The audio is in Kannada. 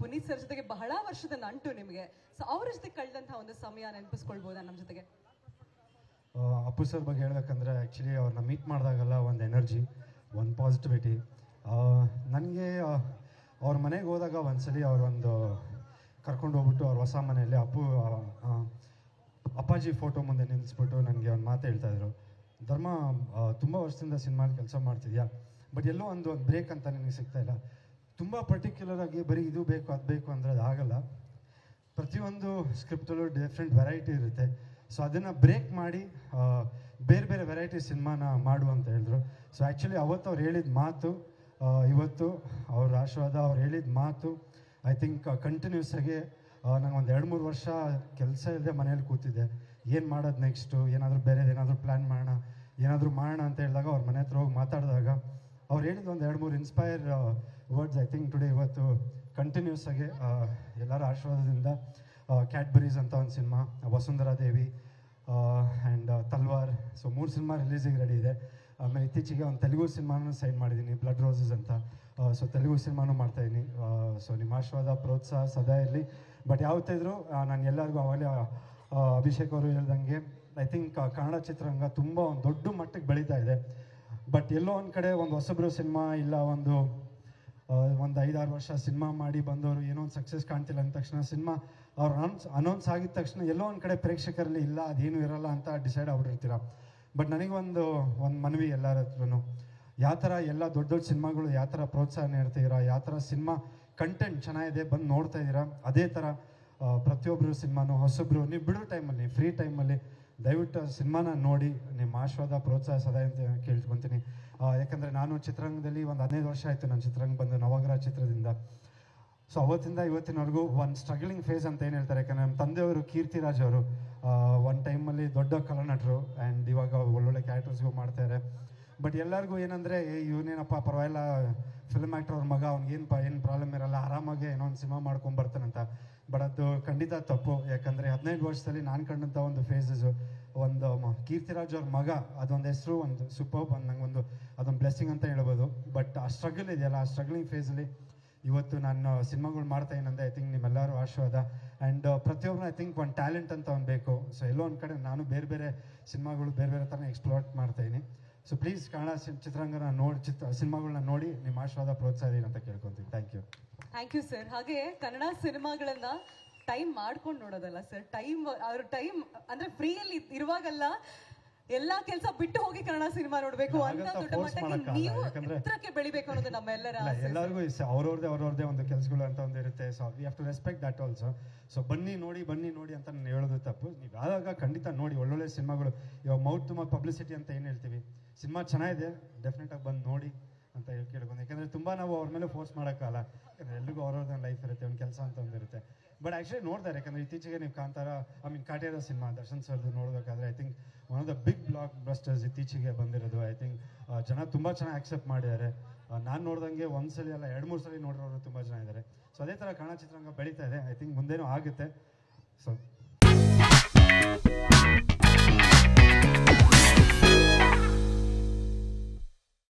ಪುನೀತ್ ಸರ್ ಜೊತೆಗೆ ಬಹಳ ವರ್ಷದ ನಂಟು ನಿಮಗೆ. ಸೊ ಅವ್ರ ಜೊತೆ ಕಳೆದಂತಹ ಒಂದು ಸಮಯ ನೆನಪಿಸ್ಕೊಳ್ಬೋದಾ ನಮ್ಮ ಜೊತೆಗೆ? ಅಪ್ಪು ಸರ್ ಬಗ್ಗೆ ಹೇಳ್ಬೇಕಂದ್ರೆ ಆ್ಯಕ್ಚುಲಿ ಅವ್ರನ್ನ ಮೀಟ್ ಮಾಡಿದಾಗೆಲ್ಲ ಒಂದು ಎನರ್ಜಿ, ಒಂದು ಪಾಸಿಟಿವಿಟಿ. ನನಗೆ ಅವ್ರ ಮನೆಗೆ ಹೋದಾಗ ಒಂದ್ಸಲಿ ಅವ್ರೊಂದು ಕರ್ಕೊಂಡು ಹೋಗ್ಬಿಟ್ಟು ಅವ್ರ ಹೊಸ ಮನೆಯಲ್ಲಿ ಅಪ್ಪಾಜಿ ಫೋಟೋ ಮುಂದೆ ನಿಲ್ಲಿಸ್ಬಿಟ್ಟು ನನಗೆ ಒಂದು ಮಾತು ಹೇಳ್ತಾಯಿದ್ರು, ಧರ್ಮ ತುಂಬ ವರ್ಷದಿಂದ ಸಿನಿಮಾಲಿ ಕೆಲಸ ಮಾಡ್ತಿದ್ಯಾ, ಬಟ್ ಎಲ್ಲೋ ಒಂದು ಬ್ರೇಕ್ ಅಂತ ನಿನಗೆ ಸಿಗ್ತಾಯಿಲ್ಲ. ತುಂಬ ಪರ್ಟಿಕ್ಯುಲರಾಗಿ ಬರೀ ಇದು ಬೇಕು ಅದು ಬೇಕು ಅಂದರೆ ಅದು ಆಗಲ್ಲ. ಪ್ರತಿಯೊಂದು ಸ್ಕ್ರಿಪ್ಟಲ್ಲೂ ಡಿಫ್ರೆಂಟ್ ವೆರೈಟಿ ಇರುತ್ತೆ. ಸೊ ಅದನ್ನು ಬ್ರೇಕ್ ಮಾಡಿ ಬೇರೆ ಬೇರೆ ವೆರೈಟಿ ಸಿನಿಮಾನ ಮಾಡು ಅಂತ ಹೇಳಿದ್ರು. ಸೊ ಆ್ಯಕ್ಚುಲಿ ಅವತ್ತು ಅವ್ರು ಹೇಳಿದ ಮಾತು, ಇವತ್ತು ಅವ್ರ ಆಶೀರ್ವಾದ, ಅವ್ರು ಹೇಳಿದ ಮಾತು ಐ ಥಿಂಕ್ ಕಂಟಿನ್ಯೂಸ್ ಆಗಿ ನಂಗೆ ಒಂದು 2-3 ವರ್ಷ ಕೆಲಸ ಇಲ್ಲದೆ ಮನೇಲಿ ಕೂತಿದ್ದೆ. ಏನು ಮಾಡೋದು ನೆಕ್ಸ್ಟು, ಏನಾದರೂ ಬೇರೆದು ಏನಾದರೂ ಪ್ಲ್ಯಾನ್ ಮಾಡೋಣ, ಏನಾದರೂ ಮಾಡೋಣ ಅಂತ ಹೇಳಿದಾಗ ಅವ್ರ ಮನೆ ಹತ್ರ ಹೋಗಿ ಮಾತಾಡಿದಾಗ ಅವ್ರು ಹೇಳಿದ ಒಂದು 2-3 inspire words I think today ಇವತ್ತು ಕಂಟಿನ್ಯೂಸ್ ಆಗಿ ಎಲ್ಲರ ಆಶೀರ್ವಾದದಿಂದ ಕ್ಯಾಡ್ಬರೀಸ್ ಅಂತ ಒಂದು cinema, Vasundhara Devi and Talwar, so 3 cinema ರಿಲೀಸಿಗೆ ರೆಡಿ ಇದೆ. ಆಮೇಲೆ ಇತ್ತೀಚೆಗೆ ಒಂದು ತೆಲುಗು ಸಿನಿಮಾನು ಸೈನ್ ಮಾಡಿದ್ದೀನಿ, ಬ್ಲಡ್ ರೋಸಸ್ ಅಂತ. ಸೊ ತೆಲುಗು ಸಿನಿಮಾನು ಮಾಡ್ತಾಯಿದ್ದೀನಿ. ಸೊ ನಿಮ್ಮ ಆಶೀರ್ವಾದ ಪ್ರೋತ್ಸಾಹ ಸದಾ ಇರಲಿ. ಬಟ್ ಯಾವತ್ತಿದ್ರೂ ನಾನು ಎಲ್ಲರಿಗೂ ಅವಾಗಲೇ ಅಭಿಷೇಕ್ ಅವರು ಹೇಳ್ದಂಗೆ ಐ ಥಿಂಕ್ ಕನ್ನಡ ಚಿತ್ರರಂಗ ತುಂಬ ಒಂದು ದೊಡ್ಡ ಮಟ್ಟಕ್ಕೆ ಬೆಳೀತಾ ಇದೆ. ಬಟ್ ಎಲ್ಲೋ ಒಂದು ಕಡೆ ಒಂದು ಹೊಸಬ್ರು ಸಿನಿಮಾ ಇಲ್ಲ, ಒಂದು 5-6 ವರ್ಷ ಸಿನಿಮಾ ಮಾಡಿ ಬಂದವರು ಏನೋ ಒಂದು ಸಕ್ಸಸ್ ಕಾಣ್ತಿಲ್ಲ ಅಂದ ತಕ್ಷಣ ಸಿನಿಮಾ ಅವ್ರು ಅನೌನ್ಸ್ ಆಗಿದ ತಕ್ಷಣ ಎಲ್ಲೋ ಒಂದು ಕಡೆ ಪ್ರೇಕ್ಷಕರಲ್ಲಿ ಇಲ್ಲ ಅದೇನು ಇರಲ್ಲ ಅಂತ ಡಿಸೈಡ್ ಆಗ್ಬಿಟ್ಟಿರ್ತೀರ. ಬಟ್ ನನಗೊಂದು ಮನವಿ ಎಲ್ಲರ ಹತ್ರನೂ, ಯಾವ ಥರ ಎಲ್ಲ ದೊಡ್ಡ ದೊಡ್ಡ ಸಿನಿಮಾಗಳು ಯಾವ ಥರ ಪ್ರೋತ್ಸಾಹ ನೀಡ್ತಿದ್ದೀರಾ, ಯಾವ ಥರ ಸಿನಿಮಾ ಕಂಟೆಂಟ್ ಚೆನ್ನಾಗಿದೆ ಬಂದು ನೋಡ್ತಾ ಇದ್ದೀರಾ, ಅದೇ ಥರ ಪ್ರತಿಯೊಬ್ಬರು ಸಿನಿಮಾನು ಹೊಸಬ್ರು ನೀವು ಬಿಡೋ ಟೈಮಲ್ಲಿ, ಫ್ರೀ ಟೈಮಲ್ಲಿ ದಯವಿಟ್ಟು ಸಿನಿಮಾನ ನೋಡಿ ನಿಮ್ಮ ಆಶೀರ್ವಾದ ಪ್ರೋತ್ಸಾಹ ಸದಾ ಅಂತ ಕೇಳ್ಕೊಂತೀನಿ. ಯಾಕಂದರೆ ನಾನು ಚಿತ್ರರಂಗದಲ್ಲಿ ಒಂದು 15 ವರ್ಷ ಆಯಿತು ನಾನು ಚಿತ್ರರಂಗ ಬಂದು ನವಗ್ರಹ ಚಿತ್ರದಿಂದ. ಸೊ ಅವತ್ತಿಂದ ಇವತ್ತಿನವರೆಗೂ ಒಂದು ಸ್ಟ್ರಗಲಿಂಗ್ ಫೇಸ್ ಅಂತ ಏನು ಹೇಳ್ತಾರೆ. ಯಾಕಂದರೆ ನಮ್ಮ ತಂದೆಯವರು ಕೀರ್ತಿರಾಜ್ ಅವರು ಒಂದು ಟೈಮಲ್ಲಿ ದೊಡ್ಡ ಕಲಾನಟರು ಆ್ಯಂಡ್ ಇವಾಗ ಒಳ್ಳೊಳ್ಳೆ ಕ್ಯಾರೆಕ್ಟರ್ಸ್ಗೂ ಮಾಡ್ತಾರೆ. ಬಟ್ ಎಲ್ಲರಿಗೂ ಏನಂದರೆ ಇವನೇನಪ್ಪ ಪರವಾಗಿಲ್ಲ ಫಿಲ್ಮ್ ಆ್ಯಕ್ಟರ್ ಅವ್ರ ಮಗ, ಅವ್ನಿಗೇನು ಏನು ಪ್ರಾಬ್ಲಮ್ ಇರಲ್ಲ, ಆರಾಮಾಗಿ ಏನೋ ಒಂದು ಸಿನಿಮಾ ಮಾಡ್ಕೊಂಬರ್ತಾನಂತ. ಬಟ್ ಅದು ಖಂಡಿತ ತಪ್ಪು. ಯಾಕಂದರೆ 15 ವರ್ಷದಲ್ಲಿ ನಾನು ಕಂಡಂಥ ಒಂದು ಫೇಸಸ್ಸು, ಒಂದು ಕೀರ್ತಿರಾಜ್ ಅವ್ರ ಮಗ ಅದೊಂದು ಹೆಸರು, ಒಂದು ಸೂಪರ್ಬ್, ನಂಗೊಂದು ಅದೊಂದು ಬ್ಲೆಸ್ಸಿಂಗ್ ಅಂತ ಹೇಳ್ಬೋದು. ಬಟ್ ಆ ಸ್ಟ್ರಗಲ್ ಇದೆಯಲ್ಲ, ಆ ಸ್ಟ್ರಗ್ಲಿಂಗ್ ಫೇಸಲ್ಲಿ ಇವತ್ತು ನಾನು ಸಿನಿಮಾಗಳು ಮಾಡ್ತಾ ಏನಂದರೆ ಐ ಥಿಂಕ್ ನಿಮ್ಮೆಲ್ಲರೂ ಆಶೀರ್ವಾದ. ಆ್ಯಂಡ್ ಪ್ರತಿಯೊಬ್ಬರು ಐ ಥಿಂಕ್ ಒಂದು ಟ್ಯಾಲೆಂಟ್ ಅಂತ ಒಂದು ಬೇಕು. ಸೊ ಎಲ್ಲೋ ಒಂದು ಕಡೆ ನಾನು ಬೇರೆ ಬೇರೆ ಸಿನಿಮಾಗಳು ಬೇರೆ ಬೇರೆ ಥರ ಎಕ್ಸ್ಪ್ಲೋರ್ ಮಾಡ್ತಾಯಿದ್ದೀನಿ. ಸೊ ಪ್ಲೀಸ್ ಕನ್ನಡ ಚಿತ್ರರಂಗನ ನೋಡಿ ಸಿನಿಮಾಗಳನ್ನ ನೋಡಿ ನಿಮ್ಮ ಆಶೀರ್ವಾದ ಪ್ರೋತ್ಸಾಹ ಇದೆ ಅಂತ ಕೇಳ್ಕೊತೀನಿ. Thank you sir. ಹಾಗೆ ಕನ್ನಡ ಸಿನಿಮಾಗಳನ್ನ ಟೈಮ್ ಮಾಡ್ಕೊಂಡು ನೋಡೋದಲ್ಲ ಸರ್, ಅವ್ರ ಟೈಮ್ ಅಂದ್ರೆ ಫ್ರೀಯಲ್ಲಿ ಇರುವಾಗಲ್ಲ ಎಲ್ಲಾ ಕೆಲಸ ಬಿಟ್ಟು ಹೋಗಿ ಕನ್ನಡ ಸಿನಿಮಾ ನೋಡ್ಬೇಕು ಅಂತ ದೊಡ್ಡ ಮಟ್ಟಕ್ಕೆ ನೀವು ಎತ್ತರಕ್ಕೆ ಬೆಳಿಬೇಕು ಅನ್ನೋದು ನಮ್ಮೆಲ್ಲರ ಆಸೆ. ಎಲ್ಲರಿಗೂ ಅವ್ರವ್ರದೇ ಒಂದು ಕೆಲಸಗಳು ಅಂತ ಒಂದು ಇರುತ್ತೆ. So we have to respect that also. So ಬನ್ನಿ ನೋಡಿ ಅಂತ ನಾನು ಹೇಳೋದು ತಪ್ಪು. ನೀವು ಆದಾಗ ಖಂಡಿತ ನೋಡಿ ಒಳ್ಳೊಳ್ಳೆ ಸಿನಿಮಾಗಳು. ಇವಾಗ ಮೌತ್ ತುಂಬ ಪಬ್ಲಿಸಿಟಿ ಅಂತ ಏನು ಹೇಳ್ತೀವಿ, ಸಿನಿಮಾ ಚೆನ್ನಾಗಿದೆ ಡೆಫಿನೆಟಾಗಿ ಬಂದು ನೋಡಿ ಅಂತ ಕೇಳ್ಕೊಂಡು. ಯಾಕಂದರೆ ತುಂಬ ನಾವು ಅವ್ರ ಮೇಲೆ ಫೋರ್ಸ್ ಮಾಡೋಕ್ಕಲ್ಲ, ಯಾಕಂದರೆ ಎಲ್ರಿಗೂ ಅವ್ರವ್ರದ್ದು ಲೈಫ್ ಇರುತ್ತೆ, ಒಂದು ಕೆಲಸ ಅಂತ ಒಂದು ಇರುತ್ತೆ. ಬಟ್ ಆ್ಯಕ್ಚುಲಿ ನೋಡ್ತಾರೆ. ಯಾಕಂದರೆ ಇತ್ತೀಚೆಗೆ ನೀವು ಕಾಂತಾರ ಕಾಟೇರ ಸಿನಿಮಾ ದರ್ಶನ್ ಸರ್ದು ನೋಡೋದಕ್ಕಾದ್ರೆ I think one of the big blockbusters ಇತ್ತೀಚೆಗೆ ಬಂದಿರೋದು. ಐ ಥಿಂಕ್ ಜನ ತುಂಬ ಚೆನ್ನಾಗಿ ಆಕ್ಸೆಪ್ಟ್ ಮಾಡಿದ್ದಾರೆ. ನಾನು ನೋಡ್ದಂಗೆ ಒಂದ್ಸಲಿ ಅಲ್ಲ 2-3 ಸಲ ನೋಡಿರೋರು ತುಂಬ ಜನ ಇದ್ದಾರೆ. ಸೊ ಅದೇ ಥರ ಕನ್ನಡ ಚಿತ್ರರಂಗ ಬೆಳೀತಾ ಇದೆ. ಐ ಥಿಂಕ್ ಮುಂದೇನೂ ಆಗುತ್ತೆ. ಸೊ